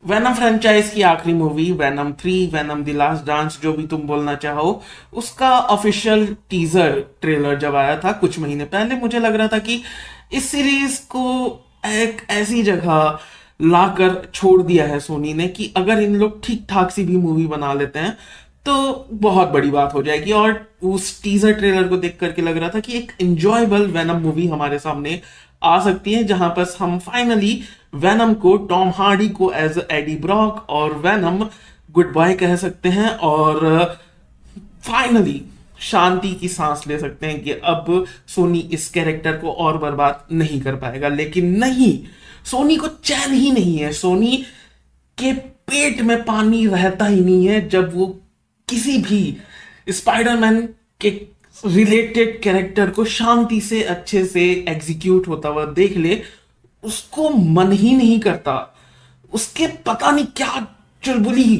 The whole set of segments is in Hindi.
वेनम फ्रेंचाइज की आखिरी movie venom 3, venom the last dance, जो भी तुम बोलना चाहो, उसका ऑफिशियल टीजर ट्रेलर जब आया था कुछ महीने पहले, मुझे लग रहा था कि इस सीरीज को एक ऐसी जगह लाकर छोड़ दिया है सोनी ने कि अगर इन लोग ठीक ठाक सी भी मूवी बना लेते हैं तो बहुत बड़ी बात हो जाएगी। और उस टीजर ट्रेलर को देख करके लग रहा था कि एक एंजॉयबल वेनम मूवी हमारे सामने आ सकती है, जहां पर हम फाइनली वेनम को, टॉम हार्डी को एज एडी ब्रॉक और वेनम गुड बाय कह सकते हैं, और फाइनली शांति की सांस ले सकते हैं कि अब सोनी इस कैरेक्टर को और बर्बाद नहीं कर पाएगा। लेकिन नहीं, सोनी को चैन ही नहीं है। सोनी के पेट में पानी रहता ही नहीं है जब वो किसी भी स्पाइडरमैन के रिलेटेड कैरेक्टर को शांति से अच्छे से एग्जीक्यूट होता हुआ देख ले। उसको मन ही नहीं करता, उसके पता नहीं क्या चुलबुली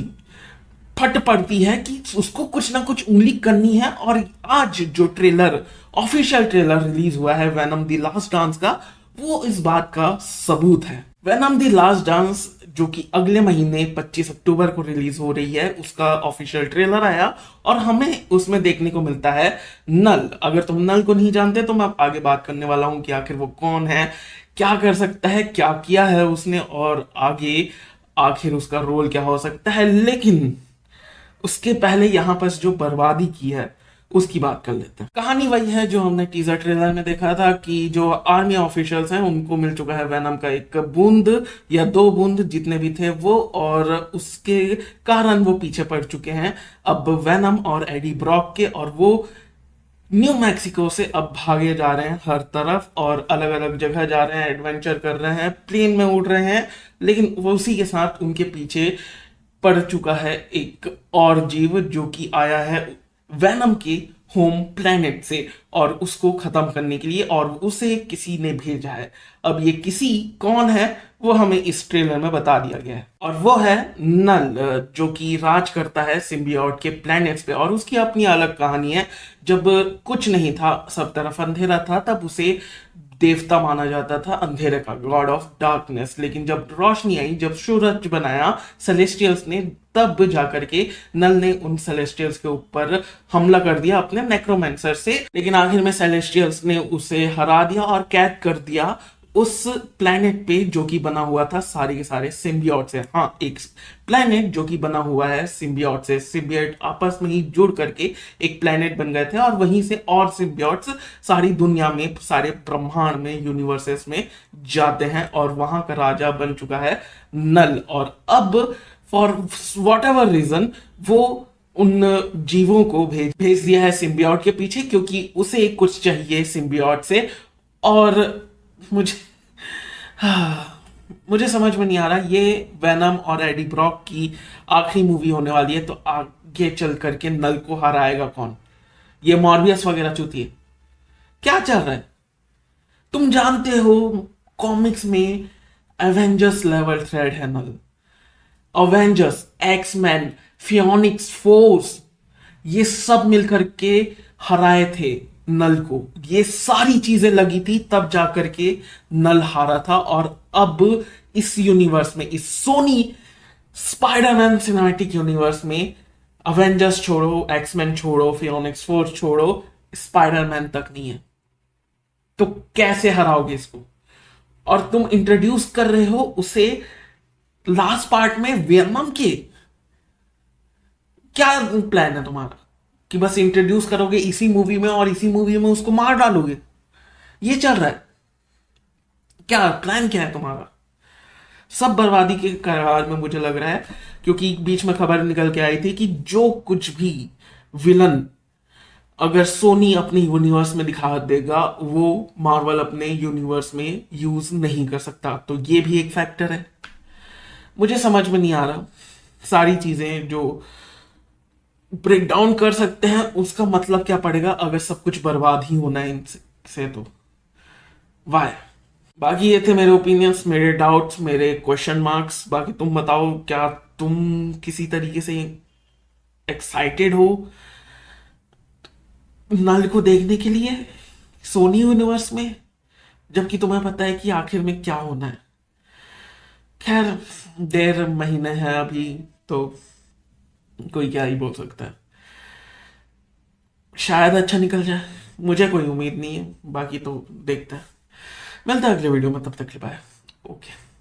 फट पड़ती है कि उसको कुछ ना कुछ उंगली करनी है। और आज जो ट्रेलर, ऑफिशियल ट्रेलर रिलीज हुआ है वेनम द लास्ट डांस का, वो इस बात का सबूत है। वेनम द लास्ट डांस जो कि अगले महीने 25 अक्टूबर को रिलीज हो रही है, उसका ऑफिशियल ट्रेलर आया और हमें उसमें देखने को मिलता है नल। अगर तुम नल को नहीं जानते तो मैं आगे बात करने वाला हूं कि आखिर वो कौन है, क्या कर सकता है, क्या किया है उसने, और आगे आखिर उसका रोल क्या हो सकता है। लेकिन उसके पहले यहां पर जो बर्बादी की है उसकी बात कर लेते हैं। कहानी वही है जो हमने टीजर ट्रेलर में देखा था कि जो आर्मी ऑफिशियल्स हैं उनको मिल चुका है वेनम का एक बूंद या दो बूंद जितने भी थे वो, और उसके कारण वो पीछे पड़ चुके हैं अब वेनम और एडी ब्रॉक के। और वो न्यू मैक्सिको से अब भागे जा रहे हैं हर तरफ और अलग अलग जगह जा रहे हैं, एडवेंचर कर रहे हैं, प्लेन में उड़ रहे हैं। लेकिन वो उसी के साथ उनके पीछे पड़ चुका है एक और जीव जो कि आया है वेनम के होम प्लेनेट से और उसको खत्म करने के लिए, और उसे किसी ने भेजा है। अब ये किसी कौन है वो हमें इस ट्रेलर में बता दिया गया है, और वो है नल, जो कि राज करता है सिम्बियोट के प्लैनेट्स पे। और उसकी अपनी अलग कहानी है। जब कुछ नहीं था, सब तरफ अंधेरा था, तब उसे देवता माना जाता था अंधेरे का, गॉड ऑफ डार्कनेस। लेकिन जब रोशनी आई, जब सूरज बनाया सेलेस्टियल्स ने, तब जाकर के नल ने उन सेलेस्टियल्स के ऊपर हमला कर दिया अपने नेक्रोमेंसर से। लेकिन आखिर में सेलेस्टियल्स ने उसे हरा दिया और कैद कर दिया उस प्लेनेट पे जो कि बना हुआ था सारे के सारे सिम्बियोट से। हाँ, एक प्लेनेट जो कि बना हुआ है सिम्बियोट से। सिम्बियोट आपस में ही जुड़ करके एक प्लेनेट बन गए थे और वहीं से और सिम्बियोट्स सारी दुनिया में, सारे ब्रह्मांड में, यूनिवर्सेस में जाते हैं, और वहां का राजा बन चुका है नल। और अब फॉर वॉट एवर रीजन वो उन जीवों को भेज दिया है सिम्बियोट के पीछे, क्योंकि उसे कुछ चाहिए सिम्बियोट से। और मुझे मुझे समझ में नहीं आ रहा, ये वेनम और एडी ब्रॉक की आखिरी मूवी होने वाली है, तो आगे चल करके नल को हराएगा कौन? ये मॉर्बियस वगैरह चूतिए क्या चल रहा है? तुम जानते हो कॉमिक्स में एवेंजर्स लेवल थ्रेड है नल। अवेंजर्स, एक्समैन, फियोनिक्स फोर्स, ये सब मिलकर के हराए थे नल को। ये सारी चीजें लगी थी तब जाकर के नल हारा था। और अब इस यूनिवर्स में, इस सोनी स्पाइडरमैन सिनेमैटिक यूनिवर्स में, अवेंजर्स छोड़ो, एक्समैन छोड़ो, फियोनिक्स फोर्स छोड़ो, स्पाइडरमैन तक नहीं है। तो कैसे हराओगे इसको? और तुम इंट्रोड्यूस कर रहे हो उसे लास्ट पार्ट में वेनम के। क्या प्लान है तुम्हारा कि बस इंट्रोड्यूस करोगे इसी मूवी में और इसी मूवी में उसको मार डालोगे? ये चल रहा है क्या? प्लान क्या है तुम्हारा? सब बर्बादी के कगार में मुझे लग रहा है, क्योंकि बीच में खबर निकल के आई थी कि जो कुछ भी विलन अगर सोनी अपने यूनिवर्स में दिखा देगा वो मार्वल अपने यूनिवर्स में यूज नहीं कर सकता। तो ये भी एक फैक्टर है। मुझे समझ में नहीं आ रहा, सारी चीजें जो ब्रेक डाउन कर सकते हैं उसका मतलब क्या पड़ेगा अगर सब कुछ बर्बाद ही होना है इनसे? तो वाई। बाकी ये थे मेरे ओपिनियंस, मेरे डाउट्स, मेरे क्वेश्चन मार्क्स। बाकी तुम बताओ, क्या तुम किसी तरीके से एक्साइटेड हो नल को देखने के लिए सोनी यूनिवर्स में, जबकि तुम्हें पता है कि आखिर में क्या होना है? खैर, 1.5 महीने है अभी, तो कोई क्या ही बोल सकता है। शायद अच्छा निकल जाए, मुझे कोई उम्मीद नहीं है, बाकी तो देखते हैं। मिलता है अगले वीडियो में, तब तक के लिए बाय। ओके।